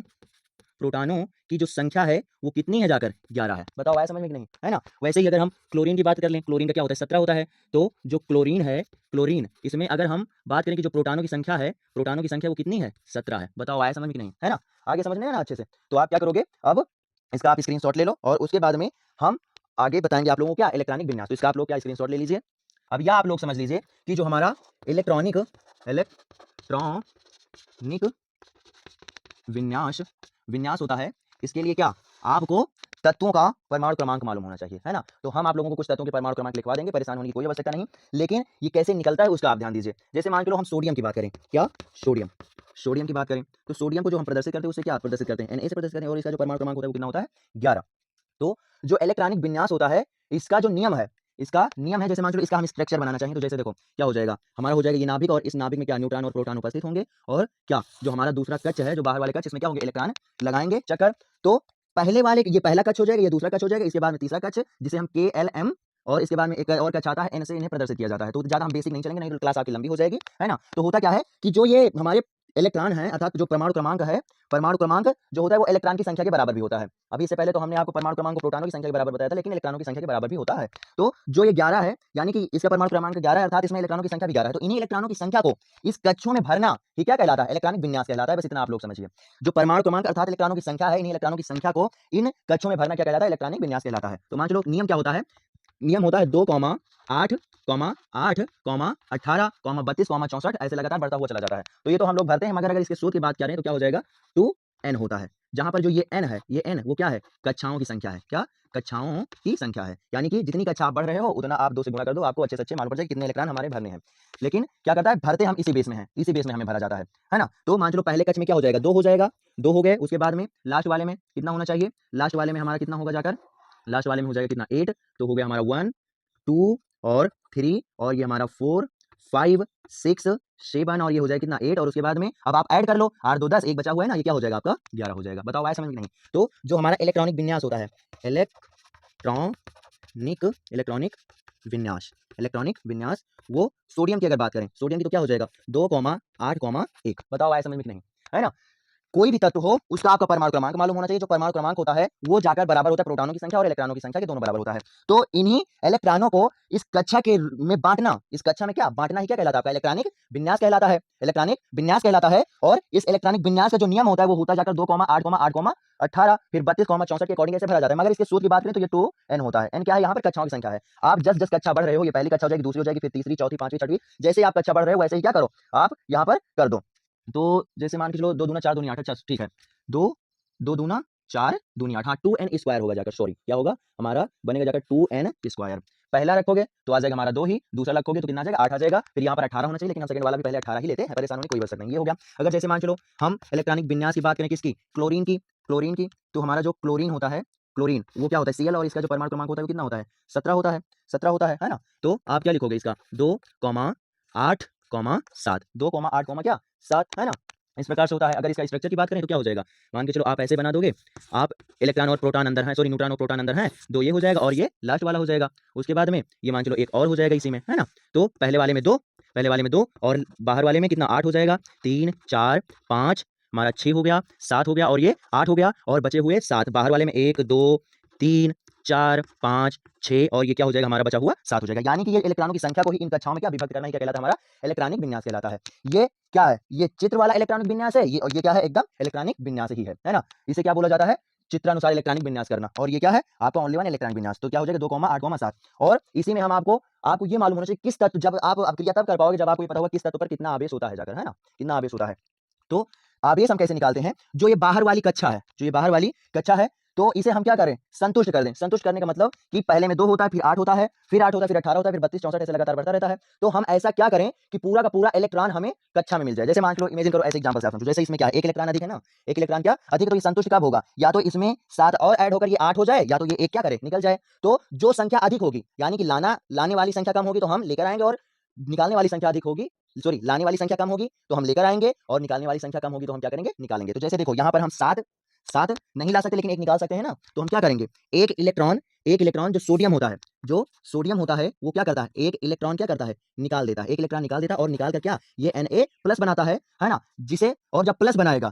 प्रोटॉनों की जो संख्या है वो कितनी है, जाकर 11 है। बताओ आया समझ में कि नहीं, है ना। वैसे ही अगर हम क्लोरीन की बात कर लें, क्लोरीन का क्या होता है, 17 होता है। तो जो क्लोरीन है, क्लोरीन इसमें अगर हम बात करें कि जो प्रोटॉनों की संख्या है, प्रोटॉनों की संख्या वो कितनी है, 17 है। बताओ आया समझ में कि नहीं, है ना। आगे समझने है ना अच्छे से। तो आप क्या करोगे, अब इसका आप स्क्रीनशॉट ले लो और उसके बाद में हम आगे बताएंगे आप लोगों को क्या इलेक्ट्रॉनिक विन्यास। तो इसका आप लोग क्या स्क्रीनशॉट ले लीजिए। अब यह आप लोग समझ लीजिए कि जो हमारा इलेक्ट्रॉनिक विन्यास होता है, इसके लिए क्या आपको तत्वों का परमाणु क्रमांक मालूम होना चाहिए, है ना। तो हम आप लोगों को कुछ तत्वों के परमाणु क्रमांक लिखवा देंगे, परेशान होने की कोई आवश्यकता नहीं। लेकिन ये कैसे निकलता है उसका आप ध्यान दीजिए। जैसे मान लो हम सोडियम की बात करें, क्या सोडियम की बात करें तो सोडियम को जो हम प्रदर्शित करते हैं उसे क्या प्रदर्शित करते हैं, Na से प्रदर्शित करते हैं, और इसका जो परमाणु क्रमांक होता है वो कितना होता है, 11। तो जो इलेक्ट्रॉनिक विन्यास होता है इसका जो नियम है, जैसे मान लो इसका हम स्ट्रक्चर बनाना चाहें तो जैसे देखो क्या हो जाएगा, हमारा हो जाएगा ये नाभिक, और इस नाभिक में क्या न्यूट्रॉन और प्रोटॉन उपस्थित होंगे, और क्या जो हमारा दूसरा कक्ष है, जो बाहर वाले कक्ष, इसमें क्या होंगे, इलेक्ट्रॉन लगाएंगे चक्कर। तो पहले वाले ये पहला कक्ष हो जाएगा, ये दूसरा कक्ष हो जाएगा, इसके बाद में तीसरा कक्ष जिसे हम KLM, और इसके बाद में एक और कक्ष आता है N से, इन्हें प्रदर्शित किया जाता है। तो ज्यादा हम बेसिक नहीं चलेंगे, नहीं तो क्लास आपकी लंबी हो जाएगी, है ना। तो होता क्या है कि जो ये हमारे इलेक्ट्रॉन है, अर्थात जो परमाणु क्रमांक है, परमाणु क्रमांक जो होता है वो इलेक्ट्रॉन की संख्या के बराबर भी होता है। अभी इससे पहले तो हमने आपको परमाणु क्रमांक को प्रोटॉनों की संख्या के बराबर बताया था, लेकिन इलेक्ट्रॉनों की संख्या के बराबर भी होता है। तो जो ये 11 है, यानी कि इसका परमाणु क्रमांक 11 है, अर्थात इसमें इलेक्ट्रॉनों की संख्या भी 11 है। तो इन्हीं इलेक्ट्रॉनों की संख्या को इस कक्षों में भरना ही क्या कहलाता है, इलेक्ट्रॉनिक विन्यास कहलाता है। बस इतना आप लोग समझिए। जो परमाणु क्रमांक अर्थात इलेक्ट्रॉनों की संख्या है, इन्हीं इलेक्ट्रॉनों की संख्या को इन कक्षों में भरना क्या कहलाता है, इलेक्ट्रॉनिक विन्यास कहलाता है। तो मान चलो नियम क्या होता है, नियम होता है 2, 8, 8, 18, 32, 64, ऐसे लगातार बढ़ता हुआ चला जाता है। तो ये तो हम लोग भरते हैं, मगर अगर इसके सूत्र की बात करें तो क्या हो जाएगा, 2n होता है। जहां पर जो ये n है, ये n वो क्या है, कक्षाओं की संख्या है। क्या, कक्षाओं की संख्या है। यानी कि जितनी कक्षा आप बढ़ रहे हो उतना आप 2 से गुणा कर दो, आपको अच्छे से अच्छे मालूम पड़ जाए कितने इलेक्ट्रॉन हमारे भरने हैं। लेकिन क्या करता है, भरते हम इसी बेस में हैं, इसी बेस में हमें भरा जाता है ना। तो मान लो पहले कक्ष में क्या हो जाएगा, 2 हो जाएगा, 2 हो गए। उसके बाद में लास्ट वाले में कितना होना चाहिए, लास्ट वाले में हमारा कितना होगा, जाकर लास्ट वाले में हो जाएगा कितना 8, तो हो गया हमारा 1 2 और 3 और ये हमारा 4 5 6 7 और ये हो जाएगा कितना 8 और उसके बाद में अब आप ऐड कर लो 8 2 10 एक बचा हुआ है ना, ये क्या हो जाएगा आपका 11 हो जाएगा। बताओ आया समझ में नहीं? तो जो हमारा इलेक्ट्रॉनिक विन्यास होता है, इलेक्ट्रॉनिक विन्यास, इलेक्ट्रॉनिक विन्यास, वो सोडियम की अगर बात करें, सोडियम की तो क्या हो जाएगा 2,8,1। बताओ आया समझ में कि नहीं? है ना? कोई भी तत्व हो उसका आपका परमाणु क्रमांक मालूम होना चाहिए। जो परमाणु क्रमांक होता है वो जाकर बराबर होता है प्रोटॉनों की संख्या और इलेक्ट्रॉनों की संख्या के दोनों बराबर होता है। तो इन्हीं इलेक्ट्रॉनों को इस कक्षा के में बांटना, इस कक्षा में क्या बांटना ही क्या कहलाता है आपका इलेक्ट्रॉनिक विन्यास कहलाता है। इलेक्ट्रॉनिक विन्यास कहलाता है और इस इलेक्ट्रॉनिक विन्यास का जो नियम होता है वो होता जाकर 2,8,8,18 फिर 32,64 के अकॉर्डिंग ऐसे भरा जाता है। मगर इसके सूत्र की बात करें तो ये 2n होता है। n क्या है यहाँ पर कक्षाओं की संख्या है। आप जस जस कक्षा बढ़ रहे हो, ये पहली कक्षा हो जाएगी, दूसरी हो जाएगी, फिर तीसरी, चौथी, पांचवी, छठवीं, जैसे आप कक्षा बढ़ रहे हो वैसे ही क्या करो आप यहाँ पर कर दो। तो जैसे मान के चलो 2 दूना 4 दूनी 8, अच्छा ठीक है, 2 दूना 4 दूनी 8, हाँ 2n स्क्वायर होगा जाकर, सॉरी क्या होगा हमारा बनेगा जाकर 2n स्क्वायर। पहला रखोगे तो आ जाएगा हमारा 2 ही, दूसरा रखोगे तो कितना आ जाएगा 8 आ जाएगा, फिर यहाँ पर 18 होना चाहिए लेकिन हम सेकंड वाला भी पहले 18 ही लेते हैं, परेशान होने कोई वजह नहीं, ये हो गया। अगर जैसे मान चलो हम इलेक्ट्रॉनिक विन्यास की बात करें किसकी, क्लोरीन की, तो हमारा जो क्लोरीन होता है, क्लोरीन वो क्या होता है Cl और इसका जो परमाणु क्रमांक होता है वो कितना होता है 17 होता है, 17 होता है ना। तो आप क्या लिखोगे इसका 2,8,7, 2,8, क्या 7 है ना, इस प्रकार से होता है। अगर इसका स्ट्रक्चर की बात करें तो क्या हो जाएगा, मान के चलो आप ऐसे बना दोगे, आप इलेक्ट्रॉन और प्रोटॉन अंदर है, सॉरी न्यूट्रॉन और प्रोटॉन अंदर है, दो ये हो जाएगा और ये लास्ट वाला हो जाएगा। उसके बाद में ये मान चलो एक और हो जाएगा इसी में, है ना। तो पहले वाले में 2 और बाहर वाले में कितना 8 हो जाएगा, 3 4 5 हमारा 6 हो गया, 7 हो गया और ये 8 हो गया और बचे हुए 7, बाहर वाले में 1 2 3 4 5 6 और ये क्या हो जाएगा हमारा बचा हुआ 7 हो जाएगा। यानी कि ये इलेक्ट्रॉनों की संख्या को ही इन कक्षाओं में क्या विभक्त करना ही क्या कहलाता है हमारा इलेक्ट्रॉनिक विन्यास कहलाता है। ये क्या है, ये चित्र वाला इलेक्ट्रॉनिक विन्यास है, ये और ये क्या है एकदम इलेक्ट्रॉनिक विन्यास ही है ना। इसे क्या बोला जाता है चित्रानुसार इलेक्ट्रॉनिक विन्यास करना। और ये क्या है आपका ओनली वन इलेक्ट्रॉनिक विन्यास। तो क्या हो जाएगा 2,8,7 और इसी में हम आपको ये मालूम होना चाहिए किस तत्व, जब आप क्रिया तब कर पाओगे जब आपको ये पता होगा किस तत्व पर कितना आवेश होता है जाकर, है ना, कितना आवेश होता है। तो आवेश हम कैसे निकालते हैं, जो ये बाहर वाली कक्षा है, जो ये बाहर वाली कक्षा है, तो इसे हम क्या करें संतुष्ट कर दें। संतुष्ट करने का मतलब कि पहले में 2 होता है, फिर 8 होता है, फिर 8 होता है, फिर 18 होता है, फिर 32 64 ऐसे लगातार बढ़ता रहता है। तो हम ऐसा क्या करें कि पूरा का पूरा इलेक्ट्रॉन हमें कक्षा में मिल जाए। जैसे मान लो इमेजिन करो, ऐसे एग्जांपल से आप समझो, जैसे इसमें क्या है एक इलेक्ट्रॉन अधिक है ना, एक इलेक्ट्रॉन क्या अधिक, तो ये संतुष्ट कब होगा, या तो इसमें 7 और ऐड होकर ये 8 हो जाए, या तो ये एक क्या करे निकल जाए। तो जो संख्या अधिक होगी यानी कि लाने वाली संख्या कम होगी तो हम लेकर आएंगे, और निकालने वाली संख्या अधिक होगी, सॉरी लाने वाली संख्या कम होगी तो हम लेकर आएंगे, और निकालने वाली संख्या कम होगी तो हम क्या करेंगे निकालेंगे। तो जैसे देखो यहाँ पर हम 7 नहीं ला सकते लेकिन एक निकाल सकते हैं ना, तो हम क्या करेंगे एक इलेक्ट्रॉन जो सोडियम होता है वो क्या करता है, एक इलेक्ट्रॉन क्या करता है निकाल देता है, एक इलेक्ट्रॉन निकाल देता है और निकाल कर क्या ये Na+ बनाता है ना, जिसे और जब प्लस बनाएगा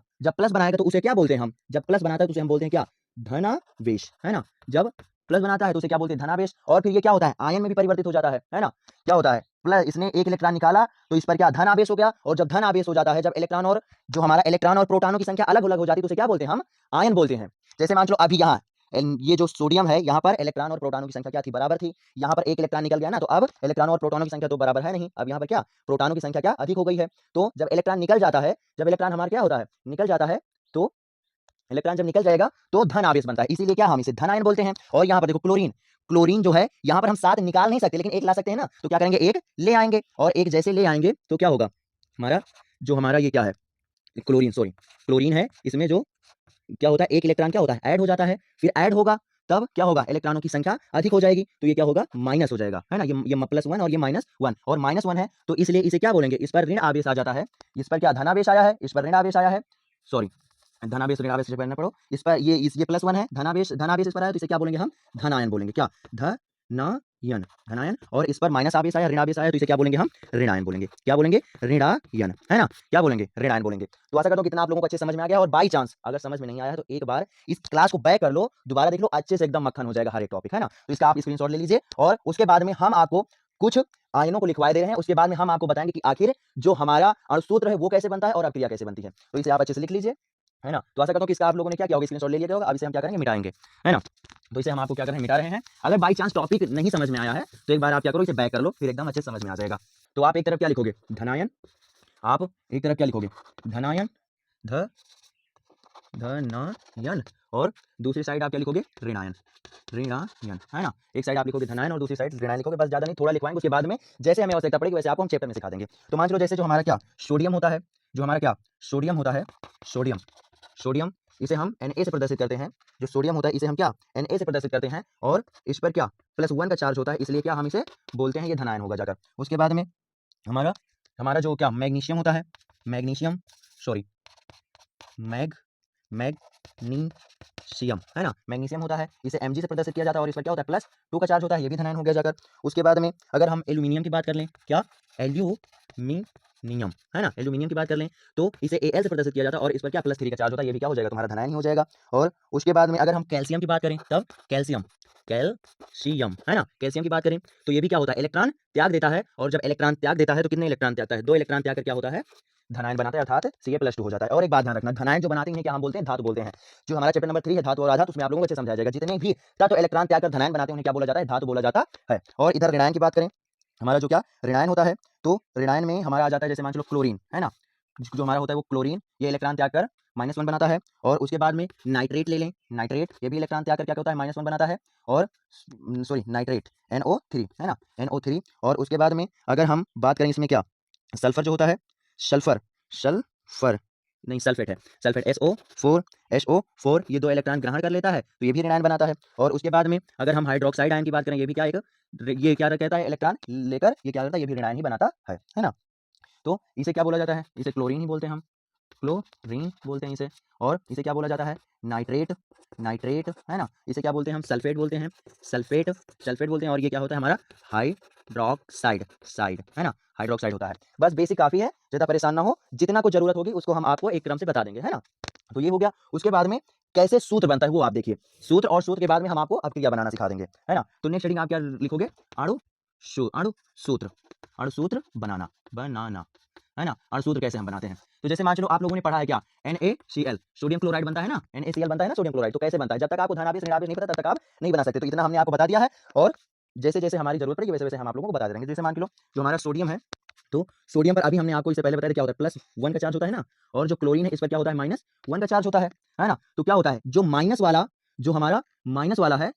तो उसे क्या बोलते हैं हम, जब प्लस बनाता है तो उसे हम बोलते हैं क्या धनावेश, है ना। जब प्लस बनाता है तो उसे क्या बोलते हैं धनावेश। और फिर ये क्या होता है आयन में भी परिवर्तित हो जाता है ना। क्या होता है प्लस, इसने एक इलेक्ट्रॉन निकाला तो इस पर क्या धन आवेश हो गया, और जब धन आवेश हो जाता है, जब इलेक्ट्रॉन और जो हमारा इलेक्ट्रॉन और प्रोटॉनों की संख्या अलग अलग हो जाती है तो उसे क्या बोलते हैं हम आयन बोलते हैं। जैसे मान लो अभी यहाँ ये जो सोडियम है यहाँ पर इलेक्ट्रॉन और प्रोटॉनों की संख्या क्या थी बराबर थी, यहाँ पर एक इलेक्ट्रॉन निकल गया ना, तो अब इलेक्ट्रॉन और प्रोटॉनों की संख्या तो बराबर है नहीं, अब यहाँ पर क्या प्रोटॉनों की संख्या क्या अधिक हो गई है। तो जब इलेक्ट्रॉन निकल जाता है, जब इलेक्ट्रॉन हमारा क्या होता है निकल जाता है, तो इलेक्ट्रॉन जब निकल जाएगा तो धन आवेश बनता है, इसीलिए क्या हम इसे धन आयन बोलते हैं। और यहाँ पर देखो क्लोरीन जो है यहाँ पर हम 7 निकाल नहीं सकते लेकिन एक ला सकते हैं ना, तो क्या करेंगे एक ले आएंगे, और एक जैसे ले आएंगे तो क्या होगा हमारा ये क्या है क्लोरीन है, इसमें जो क्या होता है एक इलेक्ट्रॉन क्या होता है ऐड हो जाता है, फिर ऐड होगा तब क्या होगा इलेक्ट्रॉनों की संख्या अधिक हो जाएगी, तो ये क्या होगा माइनस हो जाएगा, है ना। ये +1 और ये -1 और -1 है, तो इसलिए इसे क्या बोलेंगे, इस पर ऋण आवेश आ जाता है, इस पर क्या धन आवेश आया है, इस पर ऋण आवेश आया है, सॉरी धनावेश ऋण आवेश से पढ़ना पड़ो, इस पर ये +1 है, धनावेश इस पर आया तो इसे क्या बोलेंगे हम धनायन बोलेंगे, क्या धनायन। और इस पर माइनस आवेश आया ऋण आवेश आया तो इसे क्या बोलेंगे हम ऋणायन बोलेंगे, क्या बोलेंगे ऋणायन, है ना, क्या बोलेंगे ऋणायन बोलेंगे। तो आशा करता हूं कितना आप लोगों को अच्छे समझ में आ गया, और बाई चांस अगर समझ में नहीं आया तो एक बार इस क्लास को बैक कर लो, दोबारा देख लो, अच्छे से एकदम मक्खन हो जाएगा हर एक टॉपिक, है ना। तो इसका आप स्क्रीनशॉट ले लीजिए, और उसके बाद में हम आपको कुछ आयनों को लिखवाए दे रहे हैं, उसके बाद में हम आपको बताएंगे कि आखिर जो हमारा अणुसूत्र है वो कैसे बनता है और अक्रिया कैसे बनती है। तो इसे आप अच्छे से लिख लीजिए, है ना। तो आशा करता हूं कि इसका आप लोगों ने क्या किया होगा स्क्रीनशॉट ले लिया होगा। अब इसे हम क्या करेंगे मिटाएंगे, है ना। तो इसे हम आपको क्या कर रहे हैं मिटा रहे हैं। अगर बाई चांस टॉपिक नहीं समझ में आया है तो एक बार आप क्या करो इसे बैक कर लो, फिर एकदम अच्छे से समझ में आ जाएगा। तो आप एक तरफ क्या लिखोगे धनायन, आप एक तरफ क्या लिखोगे धनायन धनायन, और दूसरी साइड आप क्या लिखोगे ऋणायन, है ना। एक साइड आप लिखोगे धनायन और दूसरी साइड ऋणायन लिखोगे, बस ज्यादा नहीं, थोड़ा लिखवाएंगे, उसके बाद में जैसे हमें आवश्यकता पड़ेगी वैसे आपको हम चैप्टर में सिखा देंगे। तो मान लो जैसे जो हमारा क्या सोडियम होता है, जो हमारा क्या सोडियम होता है, सोडियम इसे हम Na से प्रदर्शित करते हैं, जो सोडियम होता है इसे हम क्या Na से प्रदर्शित करते हैं, और इस पर क्या +1 का चार्ज होता है, इसलिए क्या हम इसे बोलते हैं ये धनायन होगा जाकर। उसके बाद में हमारा हमारा जो क्या मैग्नीशियम होता है, मैग्नीशियम सॉरी मैग मैग्नीशियम है ना, मैग्नीशियम होता है, इसे Mg से प्रदर्शित किया जाता है और इस पर क्या होता है +2 का चार्ज होता है, ये भी धनायन हो गया जाकर। उसके बाद में अगर हम एल्यूमिनियम की बात कर लें, क्या एल्यूमिनियम है ना, एल्यूमिनियम की बात कर लें तो इसे Al से प्रदर्शित किया जाता है और इस पर क्या +3 का चार्ज होता है, ये भी क्या हो जाएगा तुम्हारा धनायन ही हो जाएगा। और उसके बाद में अगर हम कैल्शियम की बात करें, तब कैल्शियम है ना, कैल्शियम की बात करें तो ये भी क्या होता है, इलेक्ट्रॉन त्याग देता है, और जब इलेक्ट्रॉन त्याग देता है तो कितने इलेक्ट्रॉन त्यागता है, 2 इलेक्ट्रॉन त्याग कर क्या होता है धनायन बनाता है, अर्थात Ca+2 हो जाता है। और एक बात ध्यान रखना, धनायन जो बनाते हैं क्या हम बोलते हैं, धातु बोलते हैं। जो हमारा चैप्टर नंबर 3 है धातु और आधात, उसमें आप लोगों को अच्छे समझाया जाएगा, जितने भी तत्व इलेक्ट्रॉन त्याग कर धनायन बनाते हैं उन्हें क्या बोला जाता है, धातु बोला जाता है। और इधर ऋणायन की बात करें, हमारा जो क्या ऋणायन होता है, तो ऋणायन में हमारा आ जाता है, जैसे मान चलो क्लोरीन है ना, जो हमारा होता है वो क्लोरीन, ये इलेक्ट्रॉन त्याग कर -1 बनाता है। और उसके बाद में नाइट्रेट ले लें, नाइट्रेट ये भी इलेक्ट्रॉन त्याग कर क्या होता है -1 बनाता है, और सॉरी नाइट्रेट NO3 है ना, NO3। और उसके बाद में अगर हम बात करें इसमें क्या सल्फर जो होता है, सल्फर सल्फर नहीं सल्फेट है, सल्फेट SO4 ये 2 इलेक्ट्रॉन ग्रहण कर लेता है, तो ये भी ऋणायन बनाता है। और उसके बाद में अगर हम हाइड्रोक्साइड आयन की बात करें, ये भी क्या ये क्या कहता है, इलेक्ट्रॉन लेकर ये क्या करता है, ये भी ऋणायन ही बनाता है ना। तो इसे क्या बोला जाता है, इसे क्लोरीन ही बोलते हैं हम, क्लोरीन बोलते हैं इसे। और इसे क्या बोला जाता है, नाइट्रेट नाइट्रेट है ना, इसे क्या बोलते हैं हम, सल्फेट बोलते हैं, सल्फेट सल्फेट बोलते हैं। और ये क्या होता है हमारा हाइड्रोक्साइड साइड है ना, हाइड्रोक्साइड होता है। बस बेसिक काफी है, ज़्यादा परेशान ना हो, जितना कुछ जरूरत होगी उसको हम आपको एक क्रम से बता देंगे है ना। तो ये हो गया। उसके बाद में कैसे सूत्र बनता है वो आप देखिए, सूत्र, और सूत्र के बाद में हम आपको अभिक्रिया बनाना सिखा देंगे है ना। तो नेक्स्ट हेडिंग आप क्या लिखोगे, अणु सूत्र, अणु सूत्र बनाना है ना। अणु सूत्र कैसे हम बनाते हैं, तो जैसे मान चलो आप लोगों ने पढ़ा है क्या, NaCl सोडियम क्लोराइड बनता है ना, NaCl बनता है ना सोडियम क्लोराइड। तो कैसे बनता है, जब तक आपको धनावेश ऋणावेश नहीं पता तब तक आप नहीं बना सकते, तो इतना हमने आपको बता दिया है। और जैसे जैसे हमारी जरूरत पड़ेगी वैसे वैसे हम आप लोगों को बता देंगे। जैसे मान लो जो हमारा सोडियम है, तो सोडियम पर अभी हमने आपको इससे पहले बताया क्या होता है, +1 का चार्ज होता है ना, और जो क्लोरीन है इस पर क्या होता है, -1 का चार्ज होता है ना। तो क्या होता है, जो माइनस वाला, जो हमारा माइनस वाला है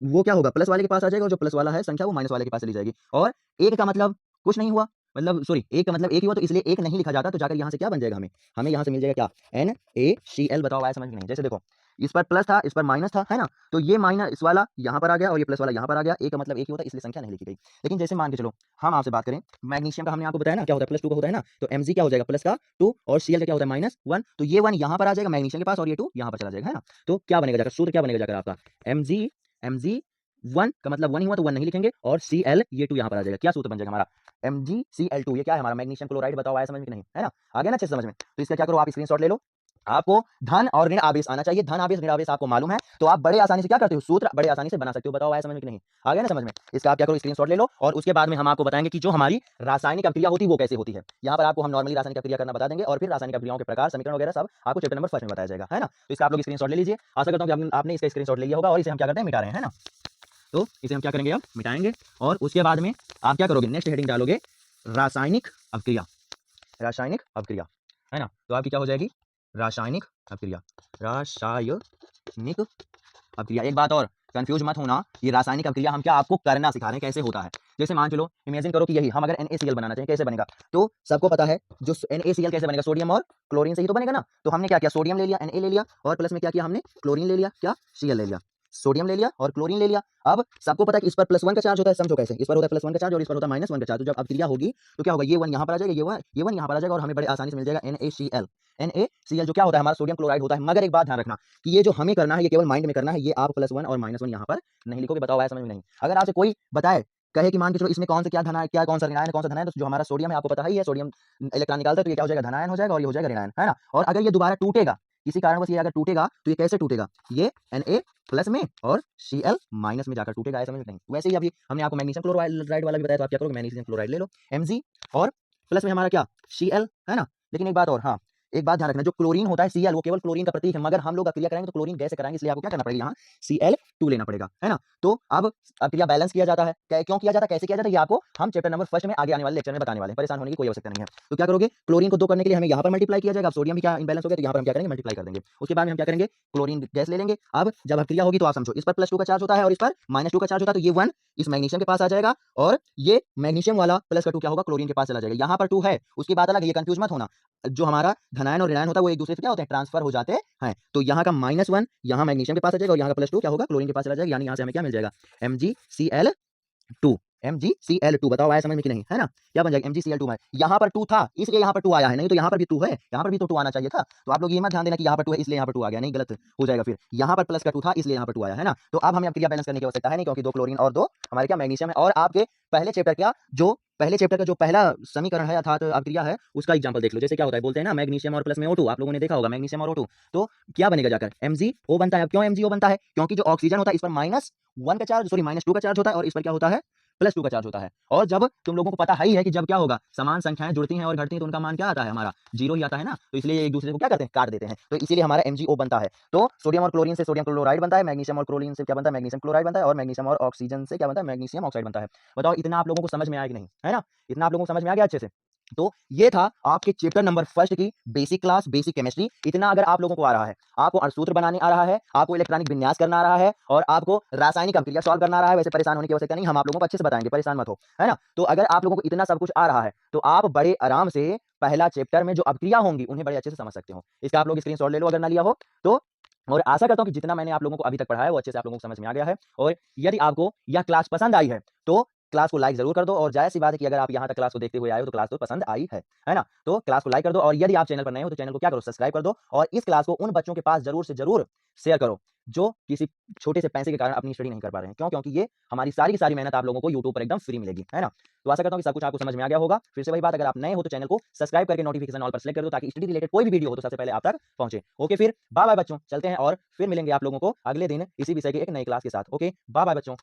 वो क्या होगा, प्लस वाले के पास आ जाएगा, और जो प्लस वाला है संख्या वो माइनस वाले के पास चली जाएगी। और एक का मतलब कुछ नहीं हुआ, मतलब सॉरी एक का मतलब एक ही हुआ, तो इसलिए एक नहीं लिखा जाता, तो जाकर यहाँ से क्या बन जाएगा, हमें यहाँ से मिल जाएगा क्या, NaCl। बताओ आया समझ में नहीं। जैसे देखो इस पर प्लस था, इस पर माइनस था है ना, तो ये माइनस वाला यहाँ पर आ गया और ये प्लस वाला यहाँ पर आ गया, एक का मतलब एक ही होता है, इसलिए संख्या नहीं लिखी गई। लेकिन जैसे मान के चलो हम आपसे बात करें, मैग्नीशियम का हमने आपको बताया ना क्या होता है, +2 का होता है ना, तो Mg क्या हो जाएगा +2, और Cl का क्या होता है -1, तो ये 1 यहाँ पर आ जाएगा मैग्नीशियम के पास, और ये 2 यहाँ पर चला जाएगा है ना। तो क्या बनेगा जाकर, सूत्र क्या बनेगा जाकर आपका, Mg 1 का मतलब 1 ही हुआ, तो 1 नहीं लिखेंगे, और Cl ये 2 यहाँ पर आ जाएगा। क्या सूत्र बन जाएगा हमारा, MgCl2। ये क्या है हमारा, मैग्नीशियम क्लोराइड। बताओ आया समझ में कि नहीं, है ना, आ गया ना अच्छे से समझ में। तो इसका क्या करो, आप स्क्रीनशॉट ले लो। आपको धन और ऋण आवेश आना चाहिए, धन आवेश ऋण आवेश आपको मालूम है, तो आप बड़े आसानी से क्या करते हो, सूत्र बड़े आसानी से बना सकते हो। बताओ आया समझ में कि नहीं, आ गया ना समझ में। इसका आप क्या करो, स्क्रीनशॉट ले लो, और उसके बाद में हम आपको बताएंगे कि जो हमारी रासायनिक अभिक्रिया होती है वो कैसे होती है। यहाँ पर आपको हम नॉर्मली रासायनिक अभिक्रिया करना बता देंगे, और फिर रासायनिक अभिक्रियाओं के प्रकार, समीकरण वगैरह सब आपको चैप्टर नंबर 1 में बताया जाएगा है ना। तो इसका आप लोग स्क्रीनशॉट ले लीजिए। आशा करता हूँ कि आपने इसका स्क्रीनशॉट ले लिया होगा, और इसे हम क्या करते हैं, मिटा रहे हैं है ना। तो इसे हम क्या करेंगे, अब मिटाएंगे, और उसके बाद में आप क्या करोगे, नेक्स्ट हेडिंग डालोगे रासायनिक अभिक्रिया, रासायनिक अभिक्रिया है ना। तो आपकी क्या हो जाएगी, रासायनिक अभिक्रिया, रासायनिक अभिक्रिया। एक बात और, कंफ्यूज मत होना, ये रासायनिक अभिक्रिया हम क्या आपको करना सिखा रहे हैं, कैसे होता है। जैसे मान चलो इमेजिन करो कि यही हम अगर NaCl बनाना चाहिए, कैसे बनेगा, तो सबको पता है जो NaCl कैसे बनेगा, सोडियम और क्लोरीन से ही तो बनेगा ना। तो हमने क्या किया, सोडियम ले लिया, Na ले लिया, और प्लस में क्या किया हमने, क्लोरीन ले लिया, क्या Cl ले लिया, सोडियम ले लिया और क्लोरीन ले लिया। अब सबको पता है कि इस पर +1 का चार्ज होता है, समझो कैसे, इस पर होता है +1 का चार्ज और इस पर होता है -1 का चार्ज। तो जब अभिक्रिया होगी तो क्या होगा, ये 1 यहाँ पर आ जाएगा, ये 1 यहाँ पर आ जाएगा, और हमें बड़े आसानी से मिल जाएगा NaCl जो क्या होता है हमारा सोडियम क्लोराइड होता है। मगर एक बात ध्यान रखना कि ये जो हमें करना है ये केवल माइंड में करना है, ये आप +1 और -1 यहाँ पर नहीं लिखोगे। बताओ आया समझ में नहीं। अगर आपसे कोई बताए, कहे कि मान के चलो इसमें कौन से क्या धना है, क्या कौन सा ऋणायन है, कौन सा धनायन है, तो जो हमारा सोडियम है आपको पता ही है, सोडियम इलेक्ट्रॉन निकालता है तो ये क्या हो जाएगा, धनायन हो जाएगा, और ये हो जाएगा ऋणायन है ना। और अगर ये दोबारा टूटेगा किसी कारणवश, ये अगर टूटेगा तो ये कैसे टूटेगा, ये Na+ में और Cl- में जाकर टूटेगा, ऐसा समझ में नहीं। वैसे ही अभी हमने आपको मैग्नीशियम क्लोराइड वाला भी बताया, तो आप क्या करोगे, मैग्नीशियम क्लोराइड ले लो, Mg, और प्लस में हमारा क्या Cl है ना। लेकिन एक बात और, हाँ एक बात ध्यान रखना, जो क्लोरीन होता है Cl वो केवल क्लोरीन का प्रतीक है, मगर हम लोग अक्रिया करेंगे तो क्लोरीन गैस से कराएंगे, इसलिए आपको क्या करना पड़ेगा, यहाँ Cl2 लेना पड़ेगा है ना। तो अब अक्रिया बैलेंस किया जाता है, क्यों किया जाता है, कैसे किया जाता है, ये आपको हम चैप्टर नंबर 1 में आगे आने वाले लेक्चर में बताने वाले हैं, परेशान होने की कोई आवश्यकता नहीं है। तो क्या करोगे, क्लोरीन को 2 करने के लिए हमें यहाँ पर मल्टीप्लाई किया जाएगा, अब सोडियम भी क्या इनबैलेंस हो गया, तो यहाँ पर हम क्या करेंगे, मल्टीप्लाई कर देंगे। उसके बाद में हम क्या करेंगे, क्लोरीन गैस ले लेंगे। अब जब अक्रिया होगी तो आप समझो, इस पर +2 का चार्ज होता है और इस पर -2 का चार्ज होता है, तो ये 1 इस मैग्नीशियम के पास आ जाएगा, और ये मैग्नीशियम वाला +2 क्या होगा, क्लोरीन के पास चला जाएगा। यहाँ पर 2 है, उसकी बात अलग है, ये कंफ्यूज मत होना। जो हमारा धनायन धनायन और ऋणायन होता है वो एक दूसरे से क्या होते हैं, ट्रांसफर हो जाते हैं। तो यहाँ का -1 यहाँ मैग्नीशियम के पास आ जाएगा और यहाँ का +2 क्या होगा, क्लोरीन के पास चला जाएगा, यानी यहाँ से हमें क्या मिल जाएगा, MgCl2। MgCl2 बताओ आया समझ में कि नहीं, है ना? क्या बन जाएगा MgCl2 में, यहाँ पर 2 था इसलिए यहाँ पर 2 आया है, नहीं तो यहाँ पर भी 2 है, यहाँ पर भी तो 2 आना चाहिए था। तो आप लोग ये मत ध्यान देना कि यहाँ पर 2 है इसलिए यहाँ पर 2 आ गया, नहीं, गलत हो जाएगा फिर। यहाँ पर प्लस का 2 था इसलिए यहाँ पर 2 आया, है ना? तो अब हमें अब क्रिया बैलेंस करने की आवश्यकता है नहीं, क्योंकि 2 क्लोरीन और 2 हमारे क्या मैग्नीशियम है। और आपके पहले चैप्टर का जो पहला समीकरण है अर्थात अभिक्रिया है उसका एग्जांपल देख लो। जैसे क्या होता है, बोलते हैं ना मैग्नीशियम और प्लस में O2, आप लोगों ने देखा होगा मैग्नीशियम और O2, तो क्या बनेगा जाकर MgO बनता है। अब क्यों MgO बनता है, क्योंकि जो ऑक्सीजन होता है इस पर -1 का चार्ज, सॉरी -2 का चार्ज होता है और इस पर क्या होता है, +2 का चार्ज होता है। और जब तुम लोगों को पता ही है कि जब क्या होगा, समान संख्याएं जुड़ती हैं और घटती हैं तो उनका मान क्या आता है, हमारा 0 ही आता है ना। तो इसलिए एक दूसरे को क्या करते हैं, काट देते हैं, तो इसीलिए हमारा MgO बनता है। तो सोडियम और क्लोरीन से सोडियम क्लोराइड बनता है, मैग्नीशियम और क्लोरीन से क्या बनता है, मैग्नीशियम क्लोराइड बनता है, और मैग्नीशियम और ऑक्सीजन से क्या बनता है, मैग्नीशियम ऑक्साइड बनता है। बताओ इतना आप लोगों को समझ में आया कि नहीं, है ना? इतना आप लोगों को समझ में आ गया अच्छे से? तो ये था आपके चैप्टर नंबर 1 की बेसिक क्लास, बेसिक केमिस्ट्री। इतना अगर आप लोगों को आ रहा है, आपको अणुसूत्र बनाने आ रहा है, आपको इलेक्ट्रॉनिक विन्यास करना आ रहा है और आपको रासायनिक अभिक्रिया सॉल्व करना आ रहा है, वैसे परेशान होने की आवश्यकता नहीं, हम आप लोगों को अच्छे से बताएंगे, परेशान मत हो, है ना? तो अगर आप लोगों को इतना सब कुछ आ रहा है तो आप बड़े आराम से पहला चैप्टर में जो अभिक्रिया होंगी उन्हें बड़े अच्छे से समझ सकते हो। इसका आप लोग स्क्रीनशॉट ले लो अगर ना लिया हो तो। और आशा करता हूं कि जितना मैंने आप लोगों को अभी तक पढ़ाया वो अच्छे से आप लोगों को समझ में आ गया है। और यदि आपको यह क्लास पसंद आई है तो क्लास को लाइक जरूर कर दो, और जाहिर सी बात है कि अगर आप यहाँ तक क्लास को देखते हुए आए हो तो क्लास तो पसंद आई है ना? तो क्लास को लाइक कर दो, और यदि आप चैनल पर नए हो तो चैनल को क्या करो, सब्सक्राइब कर दो, और इस क्लास को उन बच्चों के पास जरूर से जरूर शेयर करो जो किसी छोटे से पैसे के कारण अपनी स्टडी नहीं कर पा रहे हैं। क्यों? क्योंकि ये हमारी सारी की सारी मेहनत आप लोगों को यूट्यूब पर एकदम फ्री मिलेगी, है ना? तो आशा करता हूँ कि सब कुछ आपको समझ में आ गया होगा। फिर से वही बात, अगर आप नए हो तो चैनल को सब्सक्राइब करके नोटिफिकेशन ऑल पर सेलेक्ट कर दो, ताकि स्टडी रिलेटेड कोई भी वीडियो हो तो सबसे पहले आप तक पहुंचे। ओके, फिर बाय बाय बच्चों, चलते हैं और फिर मिलेंगे आप लोगों को अगले दिन इसी विषय के एक नई क्लास के साथ। ओके, बाय बाय बच्चों।